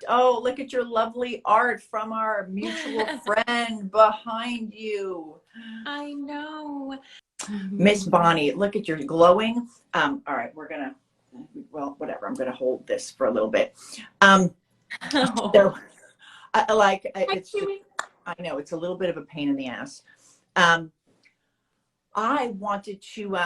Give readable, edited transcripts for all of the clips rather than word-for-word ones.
Oh, look at your lovely art from our mutual friend behind you. I know. Miss Bonnie, look at your glowing. All right, well, whatever. I'm gonna hold this for a little bit. So, it's just, I know it's a little bit of a pain in the ass. I wanted to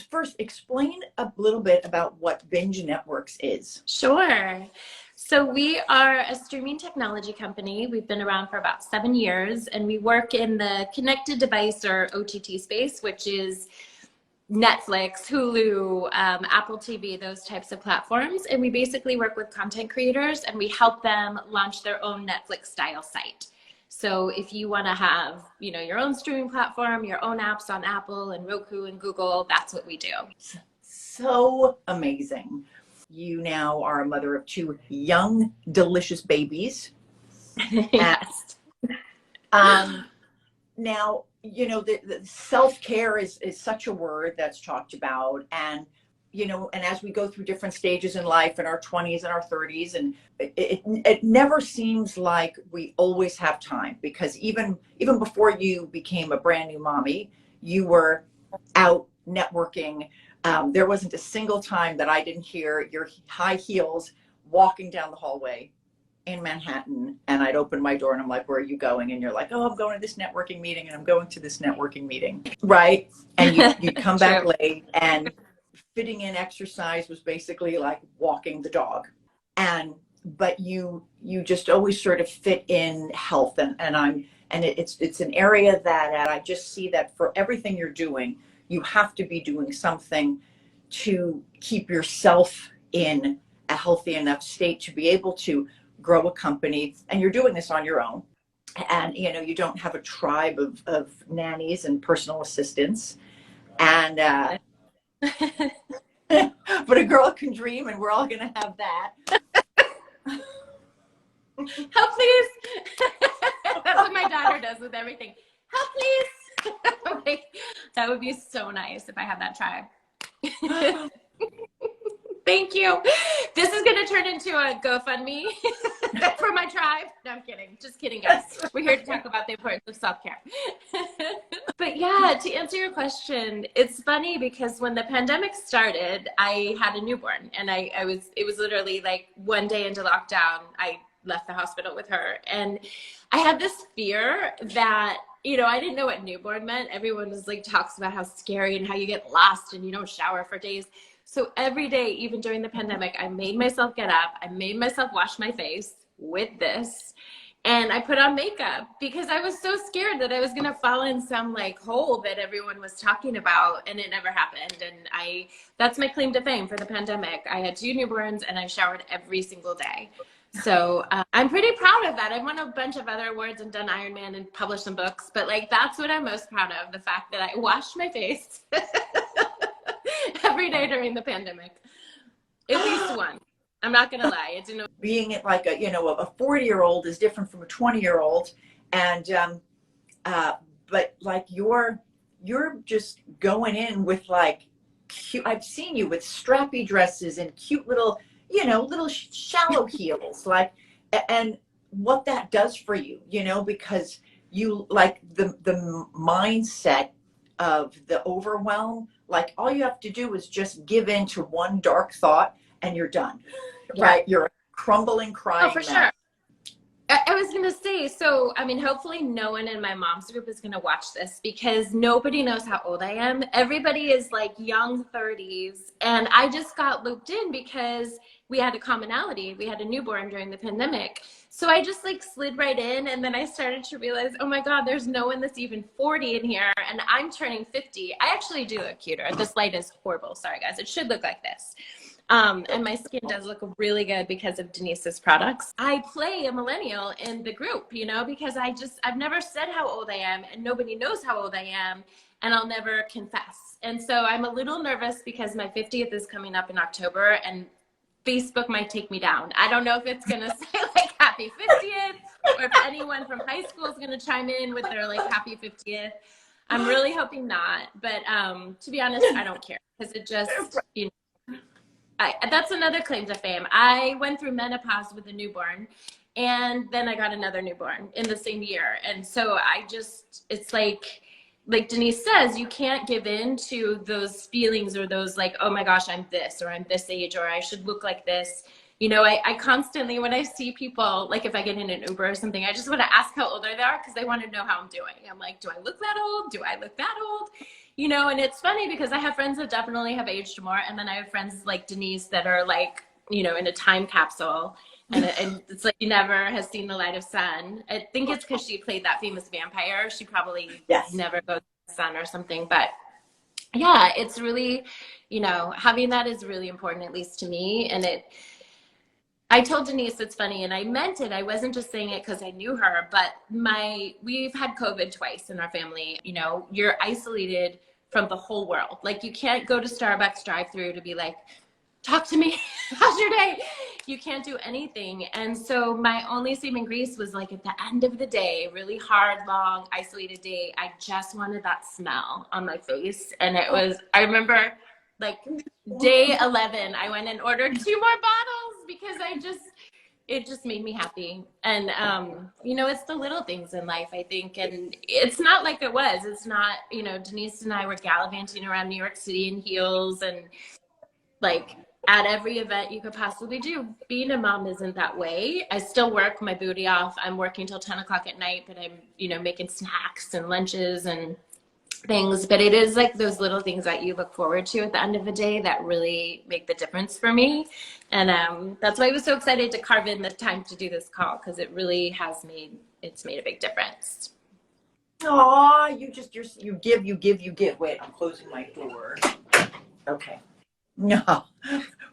first explain a little bit about what Binge Networks is. Sure. So we are a streaming technology company. We've been around for about 7 years, and we work in the connected device or OTT space, which is Netflix, Hulu, Apple TV, those types of platforms. And we basically work with content creators, and we help them launch their own Netflix style site. So if you want to have, your own streaming platform, your own apps on Apple and Roku and Google, that's what we do. So amazing. You now are a mother of 2 young, delicious babies. Yes. Now, the self-care is such a word that's talked about, and as we go through different stages in life, in our 20s and our 30s, and it never seems like we always have time, because even before you became a brand new mommy, you were out networking. There wasn't a single time that I didn't hear your high heels walking down the hallway in Manhattan, and I'd open my door and I'm like, where are you going? And you're like, oh, I'm going to this networking meeting, and I'm going to this networking meeting, right? And you come back late, and fitting in exercise was basically like walking the dog. But you just always sort of fit in health, and it's an area that I just see that for everything you're doing, you have to be doing something to keep yourself in a healthy enough state to be able to grow a company. And you're doing this on your own, and you don't have a tribe of nannies and personal assistants, and but a girl can dream, and we're all gonna have that. Help, please. That's what my daughter does with everything. Help, please. Like, that would be so nice if I had that tribe. Thank you. This is going to turn into a GoFundMe for my tribe. No, I'm kidding. Just kidding, guys. We're here to talk about the importance of self-care. But yeah, to answer your question, it's funny because when the pandemic started, I had a newborn, and it was literally like one day into lockdown, I left the hospital with her. And I had this fear that, I didn't know what newborn meant. Everyone was like, talks about how scary and how you get lost and you don't shower for days. So every day, even during the pandemic, I made myself get up. I made myself wash my face with this. And I put on makeup because I was so scared that I was going to fall in some like hole that everyone was talking about, and it never happened. And that's my claim to fame for the pandemic. I had 2 newborns, and I showered every single day. So I'm pretty proud of that. I've won a bunch of other awards and done Ironman and published some books, but like that's what I'm most proud of, the fact that I washed my face every day during the pandemic. At least one. I'm not gonna lie. It didn't. Being like a 40-year-old is different from a 20-year-old, and but like you're just going in with like cute. I've seen you with strappy dresses and cute little little shallow heels, like, and what that does for you, because you like the mindset of the overwhelm. Like all you have to do is just give in to one dark thought, and you're done. Yeah. Right? You're a crumbling, crying. Oh, for sure. I was going to say, so, I mean, hopefully no one in my mom's group is going to watch this, because nobody knows how old I am. Everybody is like young 30s. And I just got looped in because we had a commonality. We had a newborn during the pandemic. So I just like slid right in. And then I started to realize, oh my God, there's no one that's even 40 in here. And I'm turning 50. I actually do look cuter. This light is horrible. Sorry, guys. It should look like this. And my skin does look really good because of Denise's products. I play a millennial in the group, because I've never said how old I am, and nobody knows how old I am, and I'll never confess. And so I'm a little nervous because my 50th is coming up in October, and Facebook might take me down. I don't know if it's going to say like happy 50th, or if anyone from high school is going to chime in with their like happy 50th. I'm really hoping not. But to be honest, I don't care, because it just, That's another claim to fame. I went through menopause with a newborn, and then I got another newborn in the same year. And so it's like Denise says, you can't give in to those feelings or those like, oh my gosh, I'm this, or I'm this age, or I should look like this. You know, I constantly, when I see people, like if I get in an Uber or something, I just want to ask how old they are because I want to know how I'm doing. I'm like, do I look that old? Do I look that old? You know, and it's funny because I have friends that definitely have aged more. And then I have friends like Denise that are like, you know, in a time capsule. And it's like, she never has seen the light of sun. I think it's because she played that famous vampire. She probably never goes to the sun or something. But yeah, it's really, you know, having that is really important, at least to me. And I told Denise, it's funny, and I meant it. I wasn't just saying it because I knew her, but we've had COVID twice in our family. You know, you're isolated from the whole world. Like, you can't go to Starbucks drive-through to be like, talk to me, how's your day? You can't do anything. And so my only saving grace was like at the end of the day, really hard, long, isolated day, I just wanted that smell on my face. And it was, I remember like day 11, I went and ordered 2 more bottles because it just made me happy. And, you know, it's the little things in life, I think. And it's not like it was. It's not, you know, Denise and I were gallivanting around New York City in heels and like at every event you could possibly do. Being a mom isn't that way. I still work my booty off. I'm working till 10 o'clock at night, but I'm, you know, making snacks and lunches and things. But it is like those little things that you look forward to at the end of the day that really make the difference for me. And that's why I was so excited to carve in the time to do this call, because it really has made a big difference. Aw, you give. Wait, I'm closing my door. Okay. No,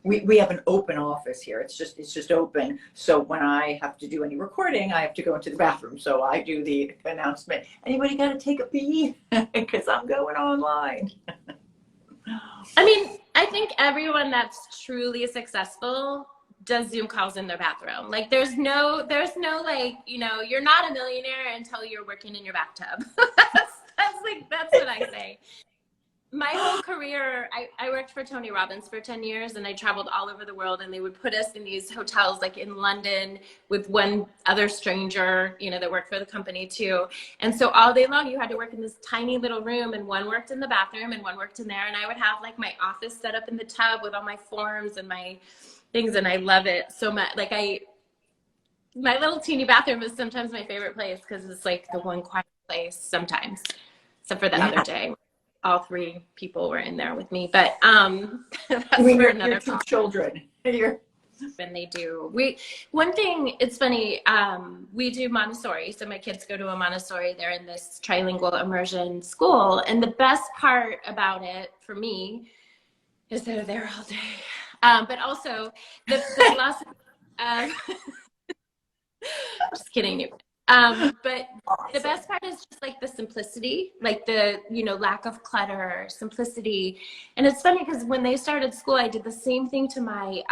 we have an open office here. It's just open. So when I have to do any recording, I have to go into the bathroom. So I do the announcement. Anybody got to take a pee? Because I'm going online. I mean, I think everyone that's truly successful does Zoom calls in their bathroom. Like there's no like, you know, you're not a millionaire until you're working in your bathtub. that's what I say. My whole career, I worked for Tony Robbins for 10 years, and I traveled all over the world, and they would put us in these hotels like in London with one other stranger, you know, that worked for the company too. And so all day long you had to work in this tiny little room, and one worked in the bathroom and one worked in there. And I would have like my office set up in the tub with all my forms and my things. And I love it so much. Like my little teeny bathroom is sometimes my favorite place because it's like the one quiet place sometimes, except for the other day. All 3 people were in there with me, but that's for another your 2 children. When they do, one thing, it's funny, we do Montessori, so my kids go to a Montessori. They're in this trilingual immersion school, and the best part about it for me is they're there all day, but also the philosophy. Just kidding you. But the best part is just like the simplicity, like the, you know, lack of clutter, simplicity. And it's funny because when they started school, I did the same thing to my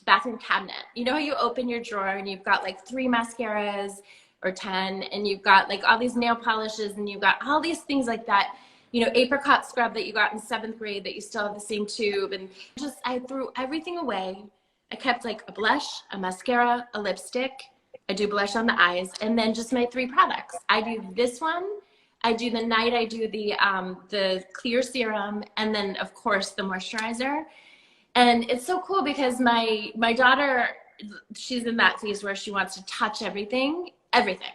bathroom cabinet. You know how you open your drawer and you've got like 3 mascaras or 10, and you've got like all these nail polishes, and you've got all these things like that, you know, apricot scrub that you got in 7th grade that you still have the same tube. And just, I threw everything away. I kept like a blush, a mascara, a lipstick. I do blush on the eyes, and then just my 3 products. I do this one, I do the night, I do the clear serum, and then of course the moisturizer. And it's so cool because my daughter, she's in that phase where she wants to touch everything,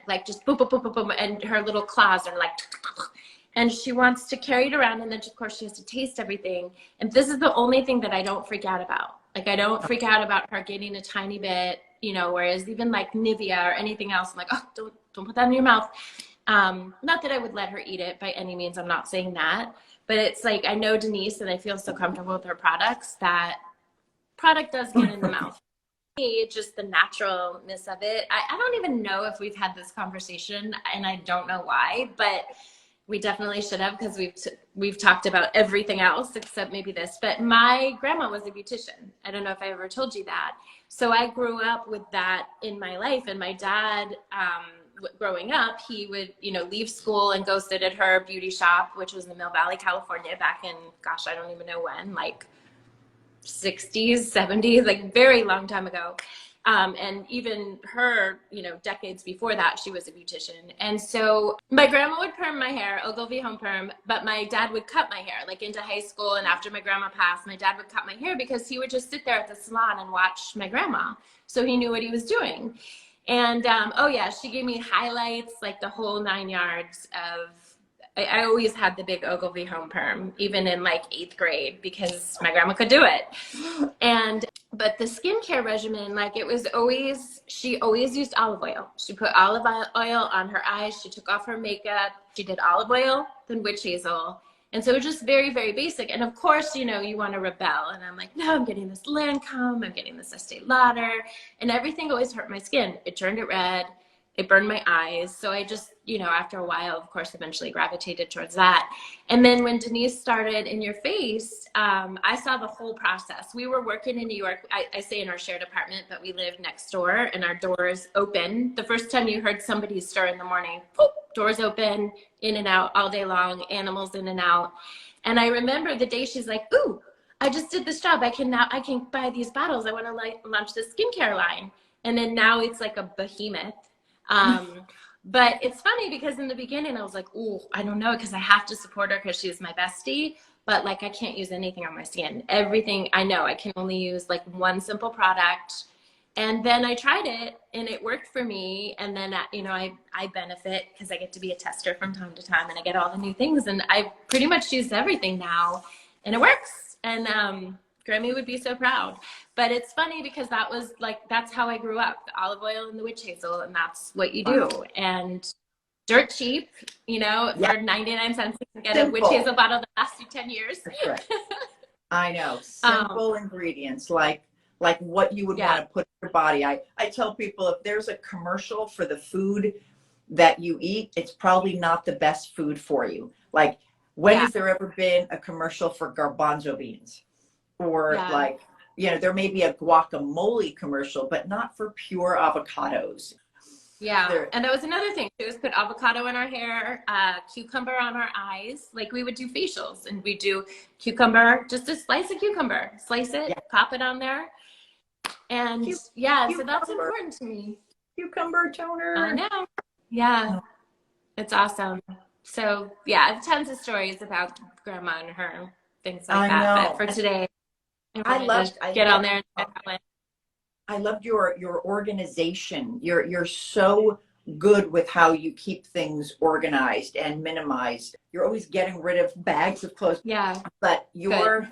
like just boom, boom, boom, boom, boom, and her little claws are like, and she wants to carry it around, and then of course she has to taste everything. And this is the only thing that I don't freak out about. Like I don't freak out about her getting a tiny bit, you know, whereas even like Nivea or anything else, I'm like, oh, don't put that in your mouth. Not that I would let her eat it by any means. I'm not saying that, but it's like, I know Denise, and I feel so comfortable with her products that product does get in the mouth. Just the naturalness of it. I don't even know if we've had this conversation, and I don't know why, but we definitely should have, because we've talked about everything else except maybe this. But my grandma was a beautician. I don't know if I ever told you that. So I grew up with that in my life. And my dad, growing up, he would, you know, leave school and go sit at her beauty shop, which was in Mill Valley, California, back in, gosh, I don't even know when, like 60s, 70s, like very long time ago. And even her, you know, decades before that, she was a beautician. And so my grandma would perm my hair, Ogilvy home perm, but my dad would cut my hair. Like into high school and after my grandma passed, my dad would cut my hair because he would just sit there at the salon and watch my grandma. So he knew what he was doing. And oh yeah, she gave me highlights, like the whole 9 yards of, I always had the big Ogilvy home perm, even in like 8th grade, because my grandma could do it. But the skincare regimen, like it was always, she always used olive oil. She put olive oil on her eyes. She took off her makeup. She did olive oil, then witch hazel. And so it was just very, very basic. And of course, you know, you want to rebel. And I'm like, no, I'm getting this Lancome. I'm getting this Estee Lauder. And everything always hurt my skin. It turned it red. It burned my eyes. So I just, you know, after a while, of course, eventually gravitated towards that. And then when Denise started In Your Face, I saw the whole process. We were working in New York. I say in our shared apartment, but we lived next door and our doors open. The first time you heard somebody stir in the morning, poof, doors open, in and out all day long, animals in and out. And I remember the day she's like, ooh, I just did this job. I can buy these bottles. I want to launch this skincare line. And then now it's like a behemoth. But it's funny because in the beginning I was like, oh, I don't know, because I have to support her because she's my bestie, but like I can't use anything on my skin. Everything I know, I can only use like one simple product. And then I tried it and it worked for me. And then, you know, I benefit because I get to be a tester from time to time and I get all the new things and I pretty much use everything now and it works. And, Grammy would be so proud. But it's funny because that was like, that's how I grew up, the olive oil and the witch hazel, and that's what you do. And dirt cheap, you know, for 99 cents you can get a witch hazel bottle that lasts you 10 years. That's right. I know. Simple ingredients, like what you would want to put in your body. I tell people if there's a commercial for the food that you eat, it's probably not the best food for you. Like, when has there ever been a commercial for garbanzo beans? Or like, you know, there may be a guacamole commercial, but not for pure avocados. Yeah. And that was another thing. She was put avocado in our hair, cucumber on our eyes. Like we would do facials and we do cucumber, just a slice of cucumber, slice it, pop it on there. And so that's important to me. Cucumber toner. I know. Yeah. It's awesome. So yeah, I have tons of stories about grandma and her, things like that. But for today, I loved your organization. You're so good with how you keep things organized and minimized. You're always getting rid of bags of clothes. Yeah. But your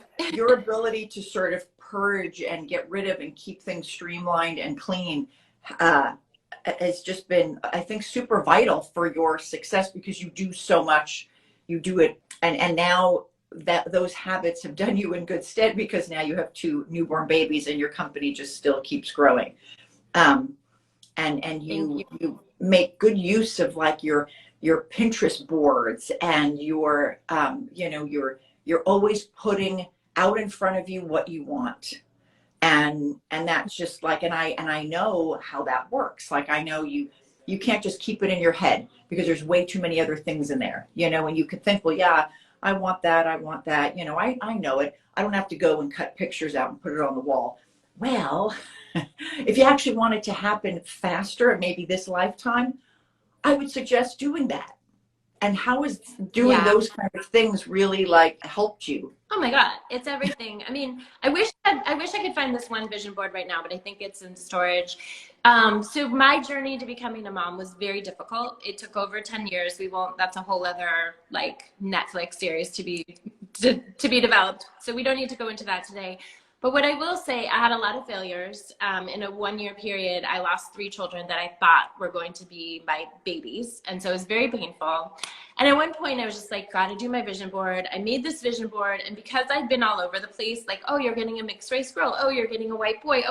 ability to sort of purge and get rid of and keep things streamlined and clean has just been, I think, super vital for your success because you do so much. You do it, and now that those habits have done you in good stead because now you have 2 newborn babies and your company just still keeps growing. And you make good use of like your Pinterest boards and your, you know, you're always putting out in front of you what you want. And that's just like, and I know how that works. Like, I know you can't just keep it in your head because there's way too many other things in there, you know, and you could think, well, yeah, I want that. You know, I know it. I don't have to go and cut pictures out and put it on the wall. Well, if you actually want it to happen faster, maybe this lifetime, I would suggest doing that. And how is doing those kind of things really like helped you? Oh my God, it's everything. I mean, I wish I could find this one vision board right now, but I think it's in storage. So my journey to becoming a mom was very difficult. It took over 10 years. That's a whole other like Netflix series to be developed. So we don't need to go into that today. But what I will say, I had a lot of failures. In a 1-year period, I lost 3 children that I thought were going to be my babies. And so it was very painful. And at one point I was just like, gotta do my vision board. I made this vision board. And because I'd been all over the place, like, oh, you're getting a mixed race girl. Oh, you're getting a white boy.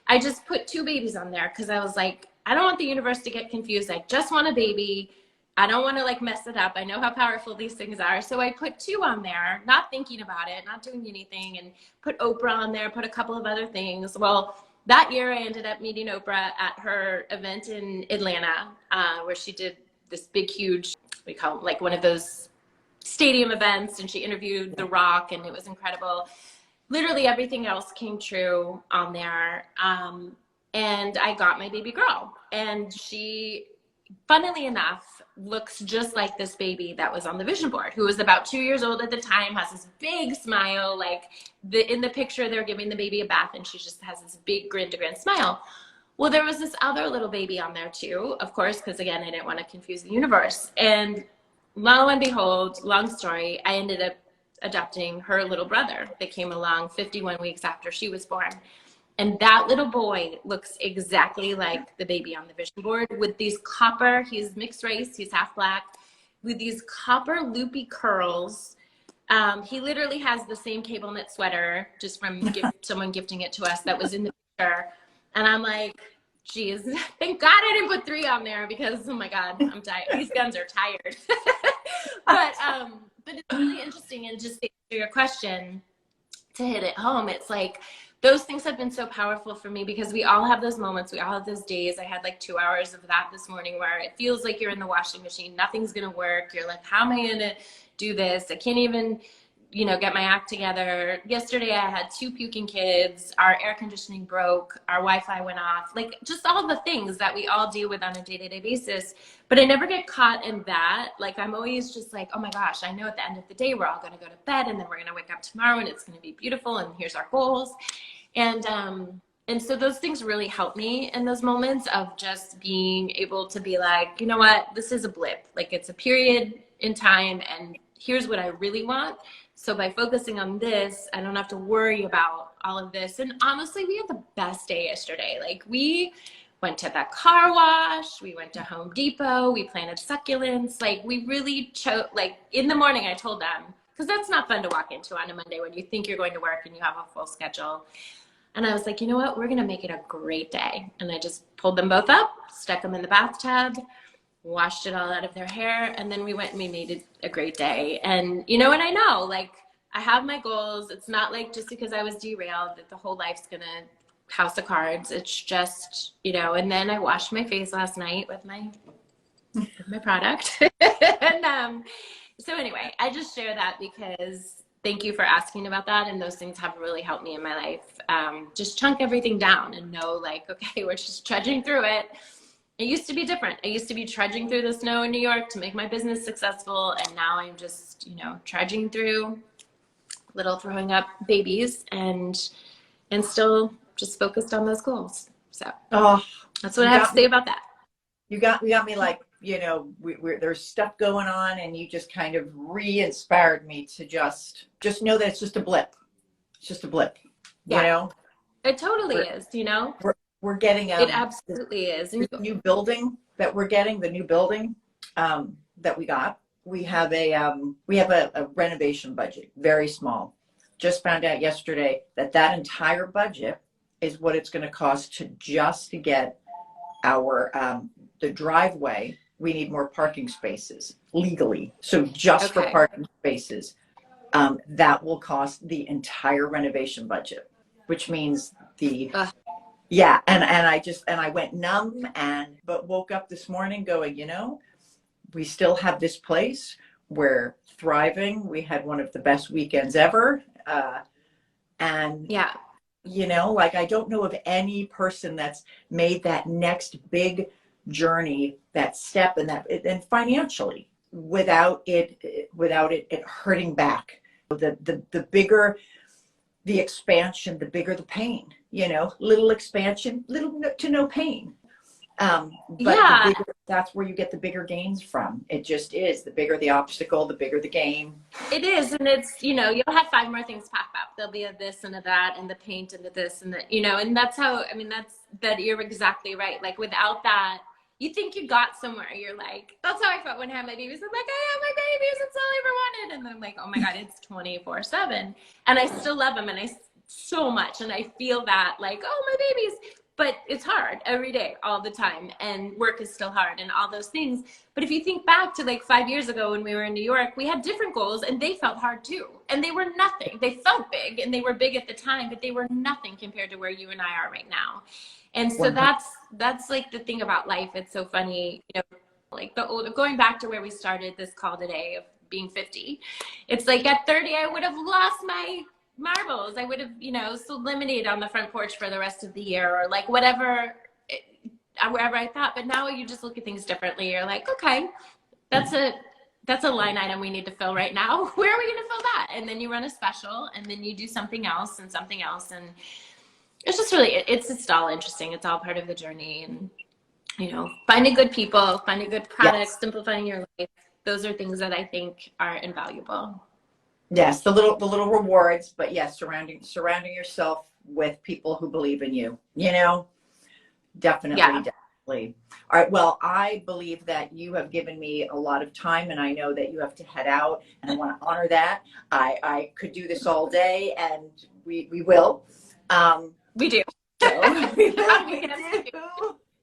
I just put 2 babies on there because I was like, I don't want the universe to get confused. I just want a baby. I don't want to like mess it up. I know how powerful these things are. So I put 2 on there, not thinking about it, not doing anything, and put Oprah on there, put a couple of other things. Well, that year I ended up meeting Oprah at her event in Atlanta, where she did this big, huge, we call it like one of those stadium events, and she interviewed The Rock, and it was incredible. literally everything else came true on there. And I got my baby girl, and she, funnily enough, looks just like this baby that was on the vision board, who was about 2 years old at the time, has this big smile. Like in the picture, they're giving the baby a bath, and she just has this big grin to grin smile. Well, there was this other little baby on there too, of course, because again, I didn't want to confuse the universe. And lo and behold, long story, I ended up adopting her little brother that came along 51 weeks after she was born. And that little boy looks exactly like the baby on the vision board, with these copper, he's mixed race, he's half black, with these copper loopy curls. He literally has the same cable knit sweater, just from someone gifting it to us, that was in the picture. And I'm like, geez, thank God I didn't put 3 on there, because, oh my God, I'm tired. These guns are tired. But it's really interesting. And just to answer your question, to hit it home, it's like, those things have been so powerful for me, because we all have those moments. We all have those days. I had like 2 hours of that this morning, where it feels like you're in the washing machine. Nothing's going to work. You're like, how am I going to do this? I can't even, get my act together. Yesterday, I had 2 puking kids. Our air conditioning broke. Our Wi-Fi went off. Like, just all the things that we all deal with on a day-to-day basis. But I never get caught in that. Like, I'm always just like, oh my gosh, I know at the end of the day, we're all going to go to bed, and then we're going to wake up tomorrow, and it's going to be beautiful, and here's our goals. And so those things really help me in those moments of just being able to be like, you know what, this is a blip. Like, it's a period in time, and here's what I really want. So by focusing on this, I don't have to worry about all of this. And honestly, we had the best day yesterday. Like, we went to the car wash, we went to Home Depot, we planted succulents. Like, we really chose, like, in the morning, I told them, because that's not fun to walk into on a Monday when you think you're going to work and you have a full schedule. And I was like, you know what? We're going to make it a great day. And I just pulled them both up, stuck them in the bathtub, washed it all out of their hair. And then we went and we made it a great day. And, and I know, like, I have my goals. It's not like just because I was derailed that the whole life's going to house of cards. It's just, and then I washed my face last night with my product. And so anyway, I just share that because thank you for asking about that. And those things have really helped me in my life. Just chunk everything down and know, like, okay, we're just trudging through it. It used to be different. I used to be trudging through the snow in New York to make my business successful. And now I'm just, trudging through little throwing up babies and still just focused on those goals. So that's what I have to say about that. You got me like, there's stuff going on, and you just kind of re-inspired me to just know that it's just a blip. It's just a blip. Yeah. It totally is, We're getting it absolutely is. The new building that we're getting, the new building that we got. We have a renovation budget, very small. Just found out yesterday that entire budget is what it's going to cost to get our the driveway. We need more parking spaces legally. So just for parking spaces, that will cost the entire renovation budget, which means yeah. And I went numb but woke up this morning going, we still have this place. We're thriving. We had one of the best weekends ever. And yeah, like, I don't know of any person that's made that next big journey, that step, and financially without it hurting back. The bigger the expansion, the bigger the pain. Little expansion, little to no pain. But that's where you get the bigger gains from. It just is. The bigger the obstacle, the bigger the gain. It is. And it's, you'll have 5 more things pop up. There'll be a this and a that and the paint and the this and the, and that's how, that you're exactly right. Like, without that, you think you got somewhere. You're like, that's how I felt when I had my babies. I'm like, I have my babies. It's all I ever wanted. And then I'm like, oh my God, it's 24/7. And I still love them. And so much. And I feel that, like, oh, my babies. But it's hard every day, all the time. And work is still hard and all those things. But if you think back to like 5 years ago when we were in New York, we had different goals and they felt hard too. And they were nothing. They felt big and they were big at the time, but they were nothing compared to where you and I are right now. And so that's like the thing about life. It's so funny, like going back to where we started this call today of being 50. It's like at 30, I would have lost my marbles. I would have, sold lemonade on the front porch for the rest of the year, or like whatever, wherever I thought. But now you just look at things differently. You're like, okay, that's a line item we need to fill right now. Where are we going to fill that? And then you run a special, and then you do something else and something else. And it's just really, it's just all interesting. It's all part of the journey. And, finding good people, finding good products, Yes. simplifying your life. Those are things that I think are invaluable. Yes, the little rewards, but yes, surrounding yourself with people who believe in you. Definitely, Yeah. definitely. All right. Well, I believe that you have given me a lot of time, and I know that you have to head out, and I want to honor that. I could do this all day, and we will. We do. So we Yeah, we do.